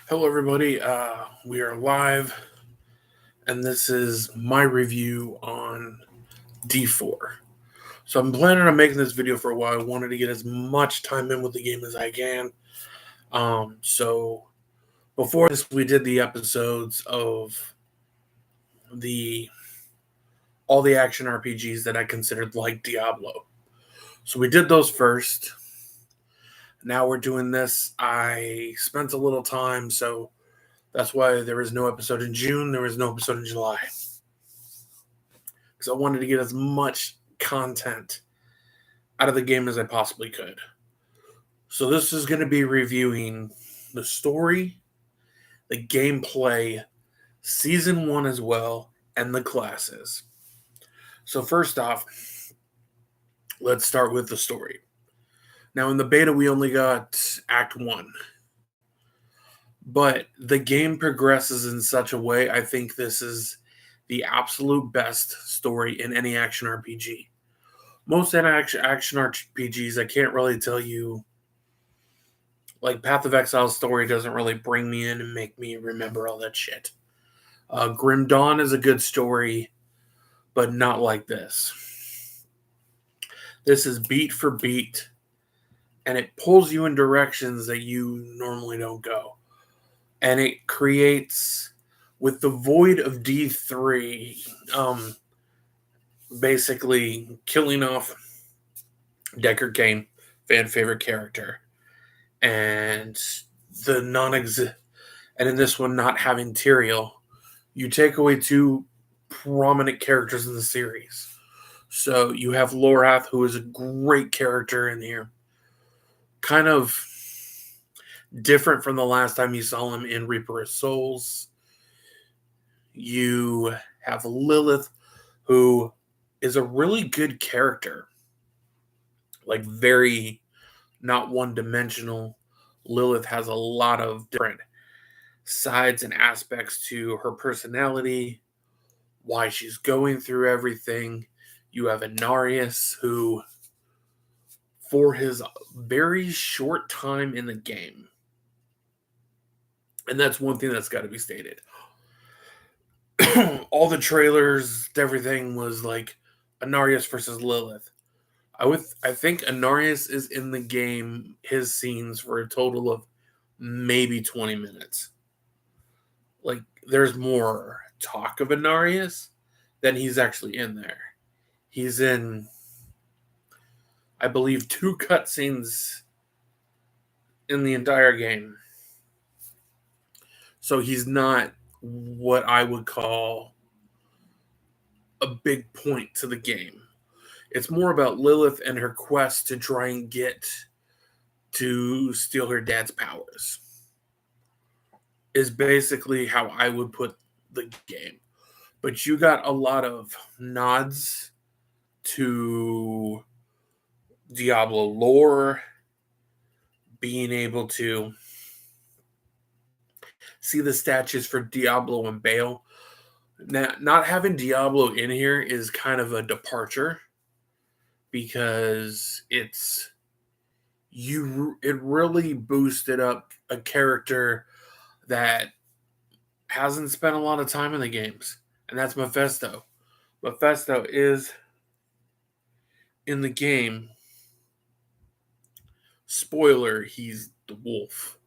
Hello, everybody. We are live, and this is my review on D4. So, I'm planning on making this video for a while. I wanted to get as much time in with the game as I can. So before this, we did the episodes of the all the action RPGs that I considered like Diablo. So we did those first. Now we're doing this. I spent a little time, so that's why there was no episode in June. There was no episode in July. Because I wanted to get as much content out of the game as I possibly could. So this is going to be reviewing the story, the gameplay, season 1 as well, and the classes. So first off, let's start with the story. Now in the beta we only got Act 1. But the game progresses in such a way, I think this is the absolute best story in any action RPG. Most action RPGs, I can't really tell you. Like Path of Exile's story doesn't really bring me in and make me remember all that shit. Grim Dawn is a good story, but not like this. This is beat for beat, and it pulls you in directions that you normally don't go. And it creates, with the void of D3, basically killing off Deckard Cain, fan favorite character, and the and in this one not having Tyrael, you take away two prominent characters in the series. So you have Lorath, who is a great character in here, kind of different from the last time you saw him in Reaper of Souls. You have Lilith, who is a really good character, like very not one-dimensional. Lilith has a lot of different sides and aspects to her personality, why she's going through everything. You have Inarius, who, for his very short time in the game, and that's one thing that's got to be stated. All the trailers, everything was like Inarius versus Lilith. I think Inarius is in the game, his scenes, for a total of maybe 20 minutes. Like, there's more talk of Inarius than he's actually in there. He's in, I believe, 2 cutscenes in the entire game. So he's not what I would call a big point to the game. It's more about Lilith and her quest to try and get to steal her dad's powers. Is basically how I would put the game. But you got a lot of nods to Diablo lore, being able to see the statues for Diablo and Baal. Now, not having Diablo in here is kind of a departure, because it really boosted up a character that hasn't spent a lot of time in the games, and that's Mephisto. Mephisto is in the game. Spoiler, he's the wolf.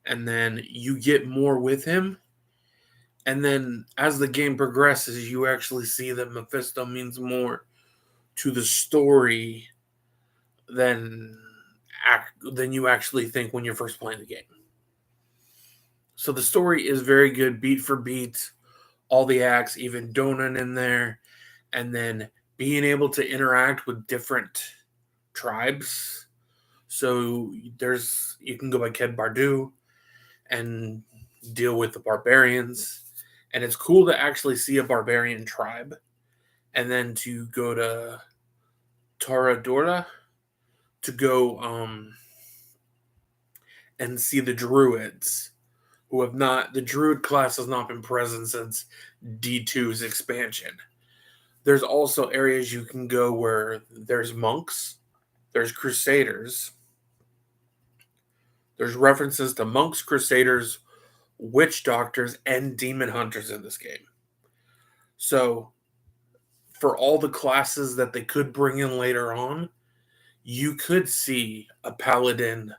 And then you get more with him. And then as the game progresses, you actually see that Mephisto means more to the story than you actually think when you're first playing the game. So the story is very good, beat for beat. All the acts, even Donan in there. And then being able to interact with different tribes. So you can go by Ked Bardu and deal with the barbarians. And it's cool to actually see a barbarian tribe. And then to go to Toradora to go and see the druids, who have not, the druid class has not been present since D2's expansion. There's also areas you can go where there's monks, there's crusaders, there's references to monks, crusaders, witch doctors and demon hunters in this game. So, for all the classes that they could bring in later on, you could see a paladin,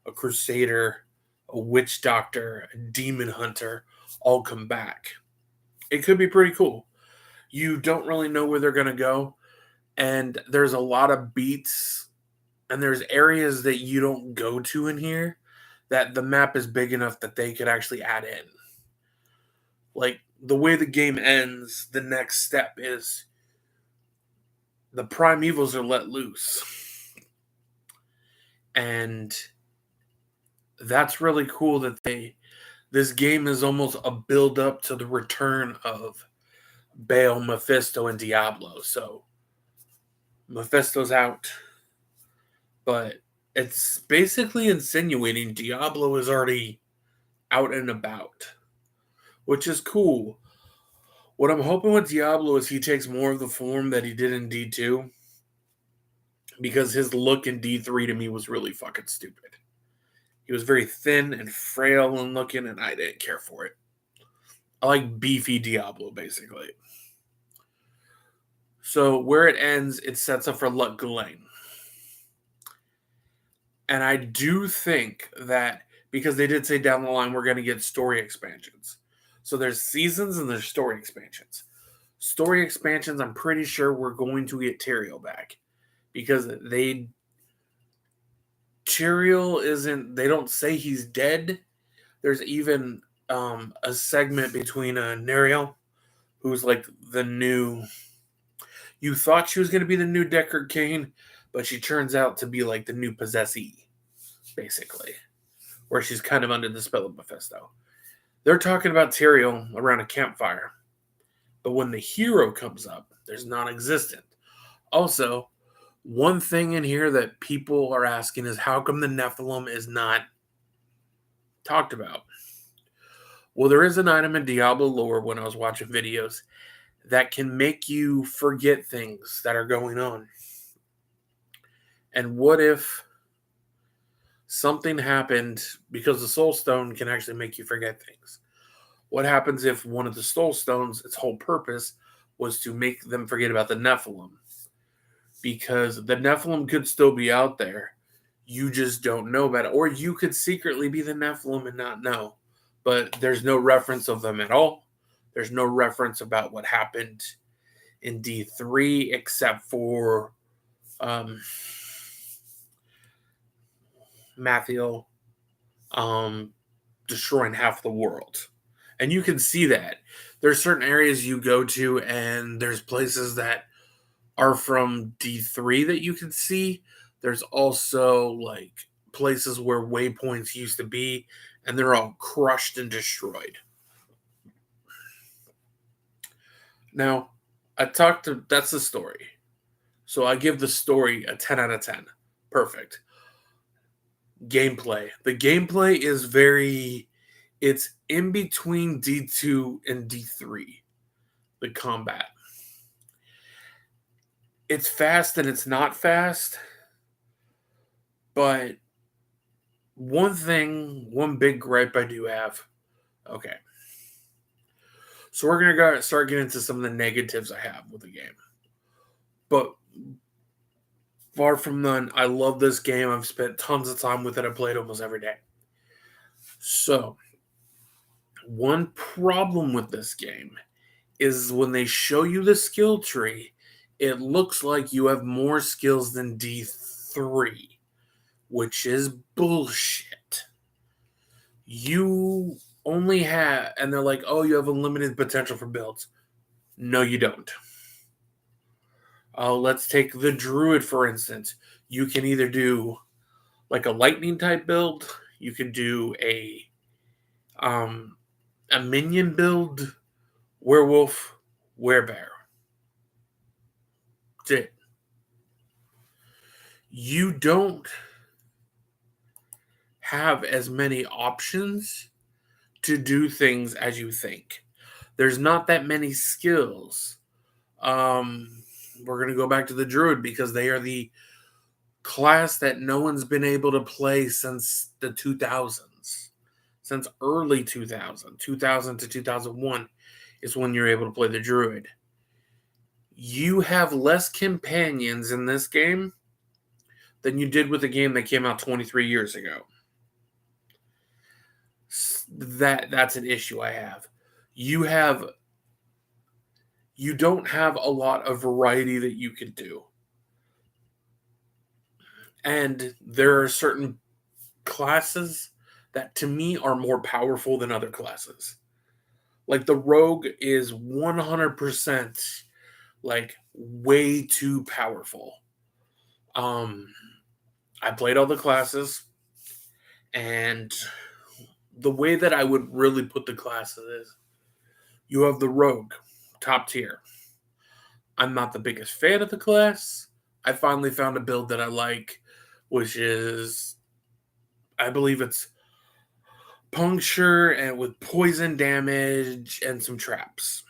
a crusader, a witch doctor, a demon hunter all come back. It could be pretty cool. You don't really know where they're going to go, and there's a lot of beats, and there's areas that you don't go to in here that the map is big enough that they could actually add in. Like, the way the game ends, the next step is the primevals are let loose. And that's really cool that this game is almost a build up to the return of Baal, Mephisto, and Diablo. So Mephisto's out, but it's basically insinuating Diablo is already out and about, which is cool. What I'm hoping with Diablo is he takes more of the form that he did in D2, because his look in D3 to me was really fucking stupid. He was very thin and frail and looking, and I didn't care for it. I like beefy Diablo, basically. So where it ends, it sets up for Lut Ghislaine. And I do think that, because they did say down the line we're going to get story expansions. So there's seasons and there's story expansions. Story expansions, I'm pretty sure we're going to get Tyrael back. Because Tyrael isn't, they don't say he's dead. There's even a segment between Neriel, who's like the new, you thought she was going to be the new Deckard Cain, but she turns out to be like the new possessee, basically, where she's kind of under the spell of Mephisto. They're talking about Tyrael around a campfire, but when the hero comes up, there's non-existent. Also, one thing in here that people are asking is, how come the Nephilim is not talked about? Well, there is an item in Diablo lore, when I was watching videos, that can make you forget things that are going on. And what if something happened, because the Soul Stone can actually make you forget things? What happens if one of the Soul Stones, its whole purpose was to make them forget about the Nephilim? Because the Nephilim could still be out there. You just don't know about it. Or you could secretly be the Nephilim and not know. But there's no reference of them at all. There's no reference about what happened in D3 except for Mathiel destroying half the world. And you can see that. There's certain areas you go to, and there's places that are from D3 that you can see. There's also like places where waypoints used to be, and they're all crushed and destroyed. Now, that's the story. So I give the story a 10 out of 10. Perfect. Gameplay. The gameplay is it's in between D2 and D3. The combat. It's fast and it's not fast. But one big gripe I do have. Okay. So we're going to start getting into some of the negatives I have with the game. But far from none, I love this game. I've spent tons of time with it. I play it almost every day. So, one problem with this game is when they show you the skill tree, it looks like you have more skills than D3, which is bullshit. You only have, and they're like, oh, you have unlimited potential for builds. No, you don't. Let's take the Druid, for instance. You can either do like a lightning type build, you can do a minion build, werewolf, werebear. That's it. You don't have as many options to do things as you think. There's not that many skills. We're going to go back to the Druid because they are the class that no one's been able to play since the 2000s, since early 2000. 2000 to 2001 is when you're able to play the druid. You have less companions in this game than you did with a game that came out 23 years ago. That's an issue I have. You don't have a lot of variety that you can do. And there are certain classes that to me are more powerful than other classes. Like the rogue is 100% like way too powerful. I played all the classes, and the way that I would really put the classes is you have the rogue, top tier. I'm not the biggest fan of the class. I finally found a build that I like, which is, I believe it's puncture and with poison damage and some traps.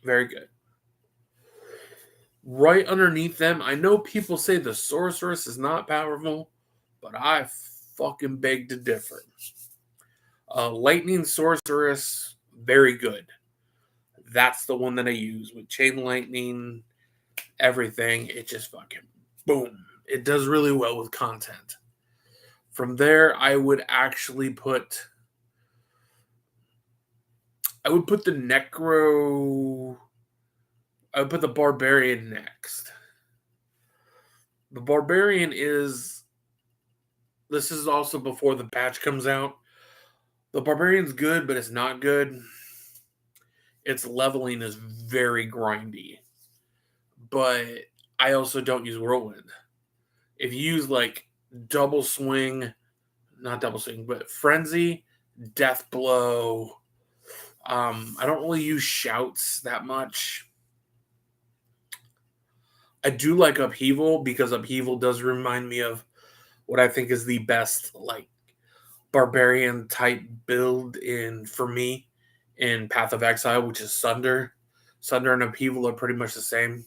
Very good. Right underneath them, I know people say the sorceress is not powerful, but I fucking beg to differ. Lightning sorceress, very good. That's the one that I use with chain lightning, everything. It just fucking boom. It does really well with content. From there, I would put the necro. I would put the barbarian next. The barbarian is. This is also before the patch comes out. The barbarian's good, but it's not good. Its leveling is very grindy. But I also don't use whirlwind. If you use like double swing, not double swing, but frenzy, death blow. I don't really use shouts that much. I do like upheaval because upheaval does remind me of what I think is the best like barbarian type build for me in Path of Exile, which is Sunder. Sunder and upheaval are pretty much the same.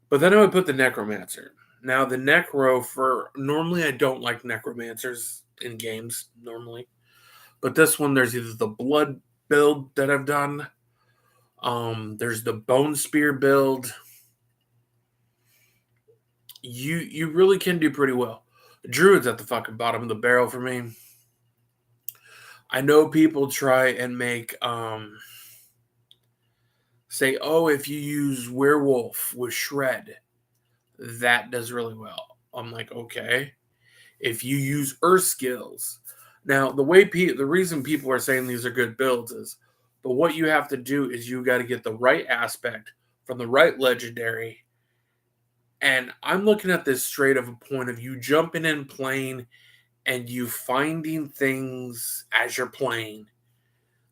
But then I would put the necromancer. Now the necro normally I don't like necromancers in games normally. But this one there's either the blood build that I've done. There's the bone spear build. You really can do pretty well. Druid's at the fucking bottom of the barrel for me. I know people try and make say, oh, if you use werewolf with shred, that does really well. I'm like, okay. If you use earth skills, now the reason people are saying these are good builds is, but what you have to do is you got to get the right aspect from the right legendary. And I'm looking at this straight of a point of you jumping in playing and you finding things as you're playing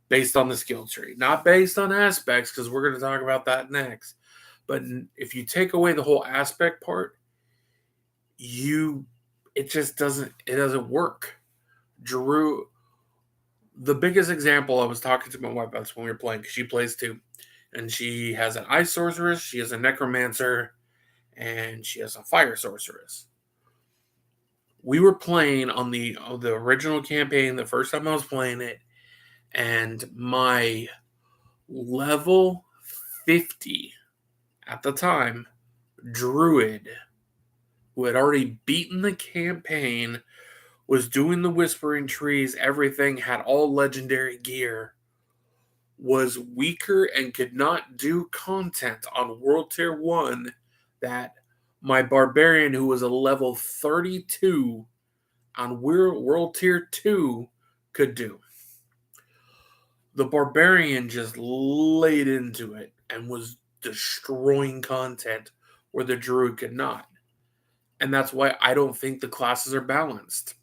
based on the skill tree, not based on aspects, because we're going to talk about that next. But if you take away the whole aspect part, it just doesn't work. Drew, the biggest example, I was talking to my wife about this when we were playing, because she plays too, and she has an ice sorceress, she has a necromancer, and she has a fire sorceress. We were playing on the original campaign the first time I was playing it, and my level 50 at the time druid, who had already beaten the campaign, was doing the whispering trees, everything, had all legendary gear, was weaker and could not do content on World Tier 1 that my barbarian, who was a level 32 on World Tier 2, could do. The barbarian just laid into it and was destroying content where the druid could not. And that's why I don't think the classes are balanced.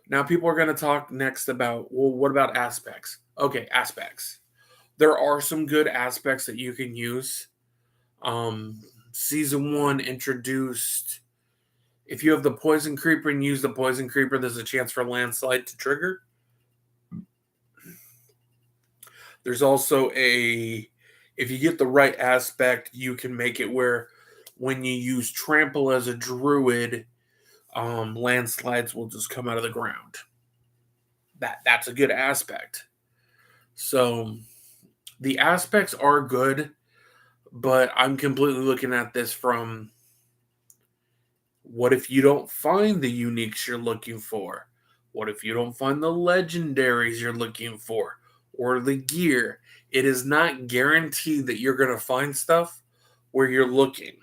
Now, people are going to talk next about, well, what about aspects? Okay, aspects. There are some good aspects that you can use. Season 1 introduced, if you have the poison creeper and use the poison creeper, there's a chance for landslide to trigger. There's also if you get the right aspect, you can make it where when you use trample as a druid, landslides will just come out of the ground. That's a good aspect. So the aspects are good, but I'm completely looking at this from what if you don't find the uniques you're looking for? What if you don't find the legendaries you're looking for or the gear? It is not guaranteed that you're going to find stuff where you're looking.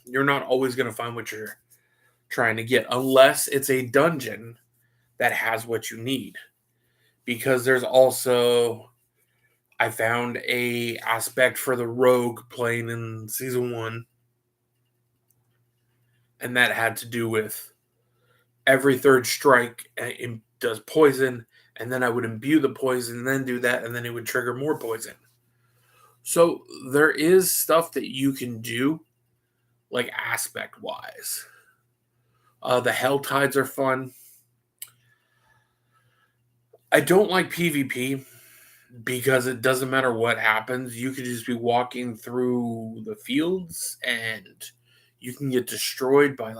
You're not always going to find what you're trying to get unless it's a dungeon that has what you need. Because there's also I found a aspect for the rogue playing in season 1, and that had to do with every third strike it does poison, and then I would imbue the poison and then do that, and then it would trigger more poison. So there is stuff that you can do, like aspect wise. The hell tides are fun. I don't like PvP because it doesn't matter what happens. You could just be walking through the fields and you can get destroyed by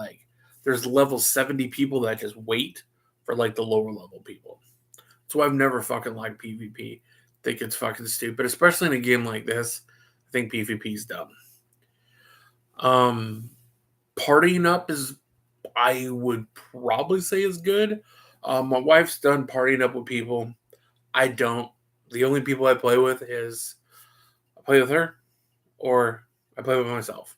there's level 70 people that just wait for the lower level people. So I've never fucking liked PvP. Think it's fucking stupid, especially in a game like this. I think PvP is dumb. Partying up is, I would probably say, is good. My wife's done partying up with people. I don't. The only people I play with is I play with her or I play with myself.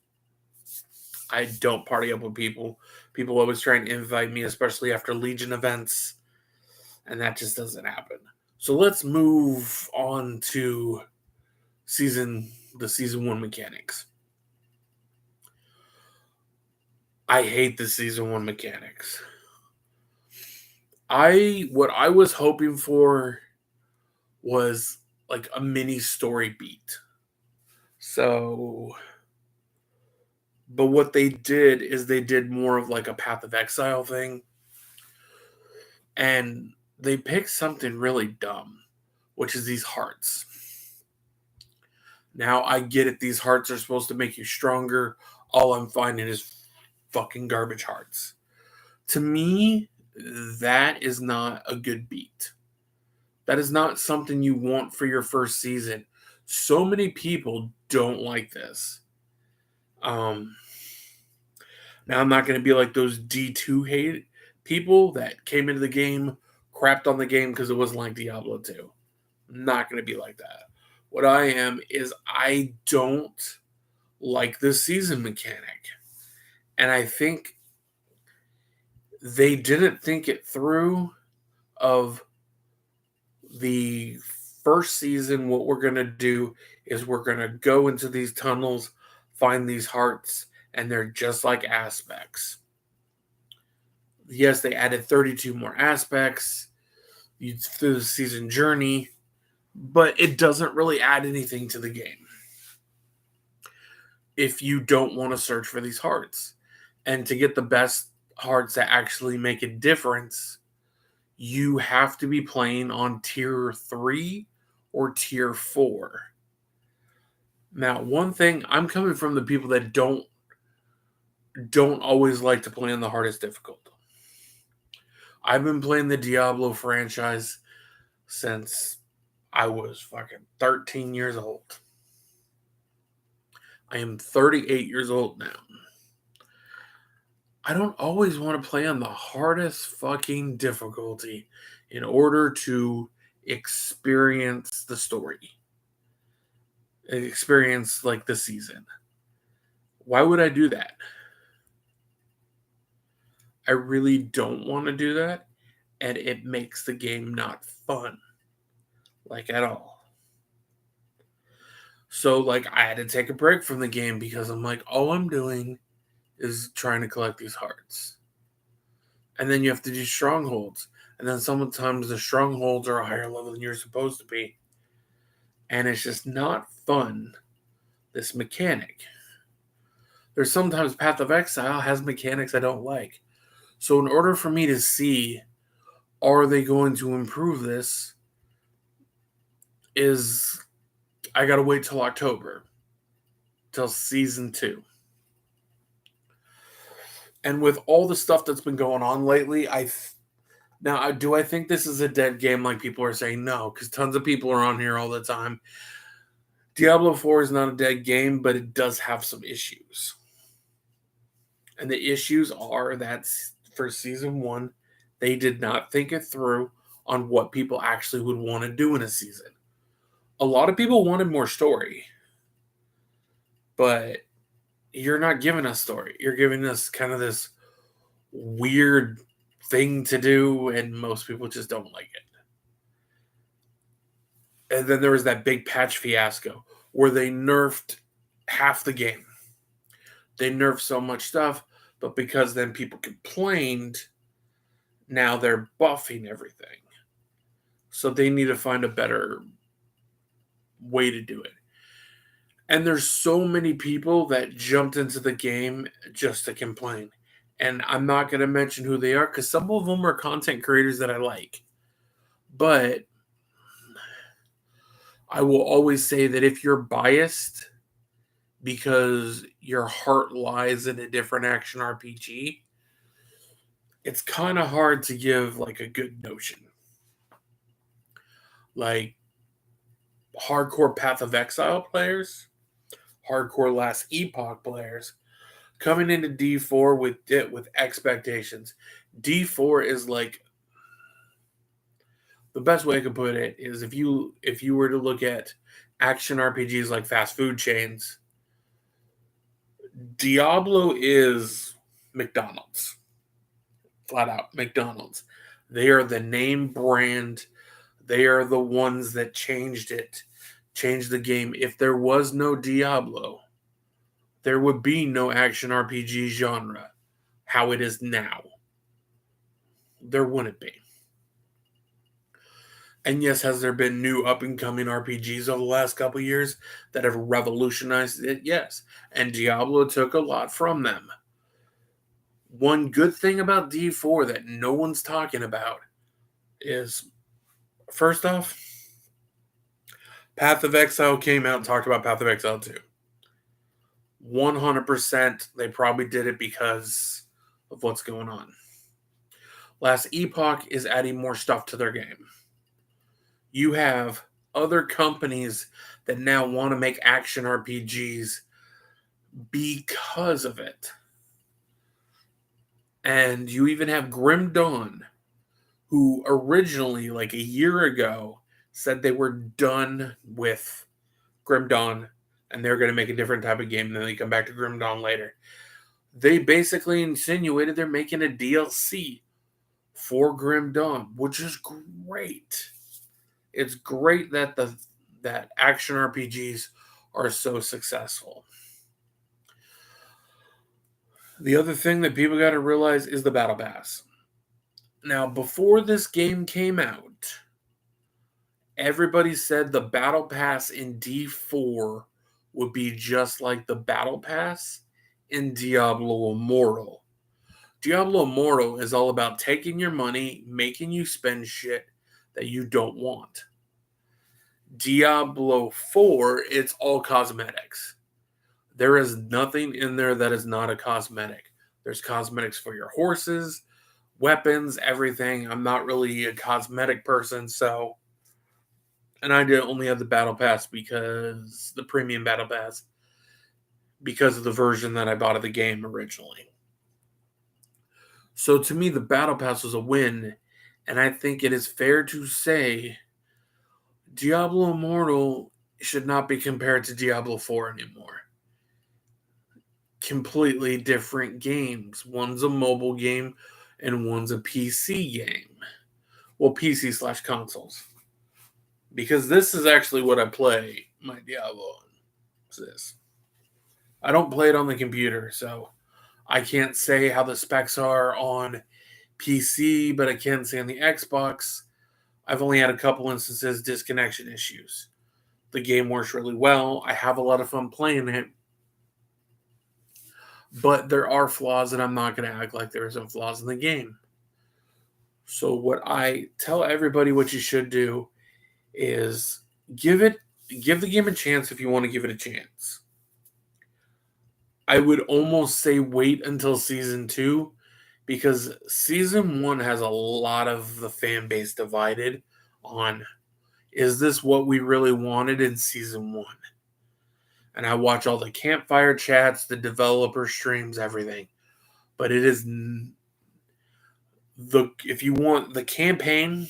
I don't party up with people. People always try and invite me, especially after Legion events, and that just doesn't happen. So let's move on to the season 1 mechanics. I hate the season 1 mechanics. What I was hoping for was like a mini story beat. So, but what they did is they did more of like a Path of Exile thing. And they picked something really dumb, which is these hearts. Now, I get it. These hearts are supposed to make you stronger. All I'm finding is fucking garbage hearts. To me, that is not a good beat. That is not something you want for your first season. So many people don't like this. Now, I'm not going to be like those D2 hate people that came into the game, crapped on the game because it wasn't like Diablo 2. I'm not going to be like that. What I am is I don't like this season mechanic. And I think they didn't think it through of the first season. What we're going to do is we're going to go into these tunnels, find these hearts, and they're just like aspects. Yes, they added 32 more aspects through the season journey, but it doesn't really add anything to the game if you don't want to search for these hearts. And to get the best hearts that actually make a difference, you have to be playing on tier 3 or tier 4. Now, one thing, I'm coming from the people that don't always like to play on the hardest difficulty. I've been playing the Diablo franchise since I was fucking 13 years old. I am 38 years old now. I don't always want to play on the hardest fucking difficulty in order to experience the story. Experience like the season. Why would I do that? I really don't want to do that, and it makes the game not fun. Like at all. So I had to take a break from the game because I'm like, all I'm doing is trying to collect these hearts. And then you have to do strongholds. And then sometimes the strongholds are a higher level than you're supposed to be. And it's just not fun, this mechanic. There's sometimes Path of Exile has mechanics I don't like. So in order for me to see, are they going to improve this, is I gotta wait till October. Till season 2. And with all the stuff that's been going on lately, do I think this is a dead game like people are saying? No, because tons of people are on here all the time. Diablo 4 is not a dead game, but it does have some issues. And the issues are that for season 1, they did not think it through on what people actually would want to do in a season. A lot of people wanted more story, but you're not giving us story. You're giving us kind of this weird thing to do, and most people just don't like it. And then there was that big patch fiasco where they nerfed half the game. They nerfed so much stuff, but because then people complained, now they're buffing everything. So they need to find a better way to do it. And there's so many people that jumped into the game just to complain. And I'm not going to mention who they are because some of them are content creators that I like. But I will always say that if you're biased because your heart lies in a different action RPG, it's kind of hard to give like a good notion. Like hardcore Path of Exile players, hardcore Last Epoch players, coming into D4 with expectations. D4 is like, the best way I could put it is if you were to look at action RPGs like fast food chains, Diablo is McDonald's. Flat out McDonald's. They are the name brand. They are the ones that changed it, changed the game. If there was no Diablo, there would be no action RPG genre how it is now. There wouldn't be. And yes, has there been new up and coming RPGs over the last couple of years that have revolutionized it? Yes. And Diablo took a lot from them. One good thing about D4 that no one's talking about is, first off, Path of Exile came out and talked about Path of Exile 2. 100% they probably did it because of what's going on. Last Epoch is adding more stuff to their game. You have other companies that now want to make action RPGs because of it. And you even have Grim Dawn, who originally, like a year ago, said they were done with Grim Dawn and they're going to make a different type of game, and then they come back to Grim Dawn later. They basically insinuated they're making a DLC for Grim Dawn, which is great. It's great that that action RPGs are so successful. The other thing that people got to realize is the Battle Pass. Now, before this game came out, everybody said the Battle Pass in D4 would be just like the Battle Pass in Diablo Immortal. Diablo Immortal is all about taking your money, making you spend shit that you don't want. Diablo 4, it's all cosmetics. There is nothing in there that is not a cosmetic. There's cosmetics for your horses, weapons, everything. I'm not really a cosmetic person, so. And I did only have the Battle Pass because the premium Battle Pass, because of the version that I bought of the game originally. So to me, the Battle Pass was a win, and I think it is fair to say Diablo Immortal should not be compared to Diablo 4 anymore. Completely different games. One's a mobile game and one's a PC game. Well, PC/consoles. Because this is actually what I play my Diablo on. What's this? I don't play it on the computer, so I can't say how the specs are on PC, but I can say on the Xbox, I've only had a couple instances disconnection issues. The game works really well. I have a lot of fun playing it. But there are flaws, and I'm not going to act like there are some flaws in the game. So what I tell everybody what you should do is give the game a chance if you want to give it a chance. I would almost say wait until season 2 because season 1 has a lot of the fan base divided on is this what we really wanted in season 1? And I watch all the campfire chats, the developer streams, everything. But it is the if you want the campaign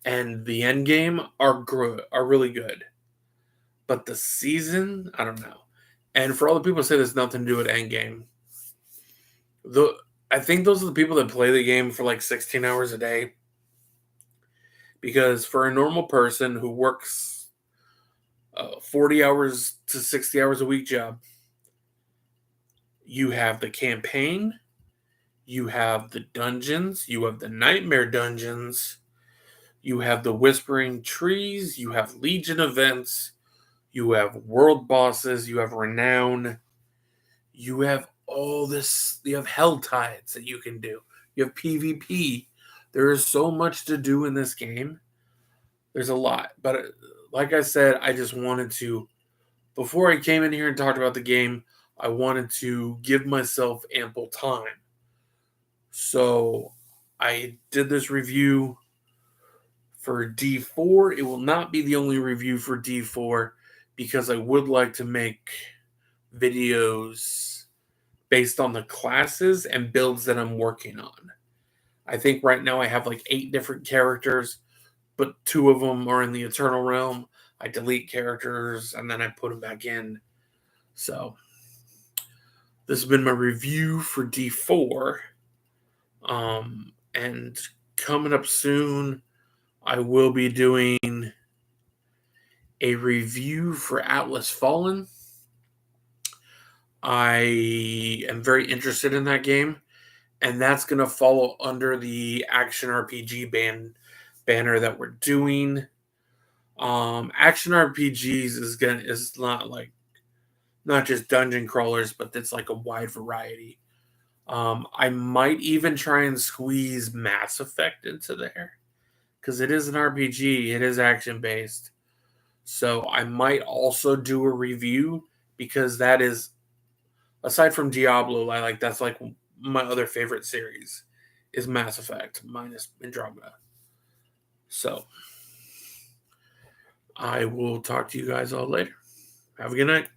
and the end game are really good. But the season, I don't know. And for all the people who say there's nothing to do with end game, the I think those are the people that play the game for like 16 hours a day. Because for a normal person who works 40 hours to 60 hours a week job, you have the campaign, you have the dungeons, you have the nightmare dungeons, you have the whispering trees, you have legion events, you have world bosses, you have renown, you have all this, you have hell tides that you can do, you have PvP. There is so much to do in this game. There's a lot, but like I said, I just wanted to, before I came in here and talked about the game, I wanted to give myself ample time. So I did this review for D4. It will not be the only review for D4 because I would like to make videos based on the classes and builds that I'm working on. I think right now I have like 8 different characters, but 2 of them are in the Eternal Realm. I delete characters and then I put them back in. So this has been my review for D4. And coming up soon, I will be doing a review for Atlas Fallen. I am very interested in that game, and that's going to follow under the action RPG banner that we're doing. Action RPGs is not just dungeon crawlers, but it's like a wide variety. I might even try and squeeze Mass Effect into there because it is an RPG. It is action based. So I might also do a review because that is, aside from Diablo, that's like my other favorite series is Mass Effect minus Andromeda. So I will talk to you guys all later. Have a good night.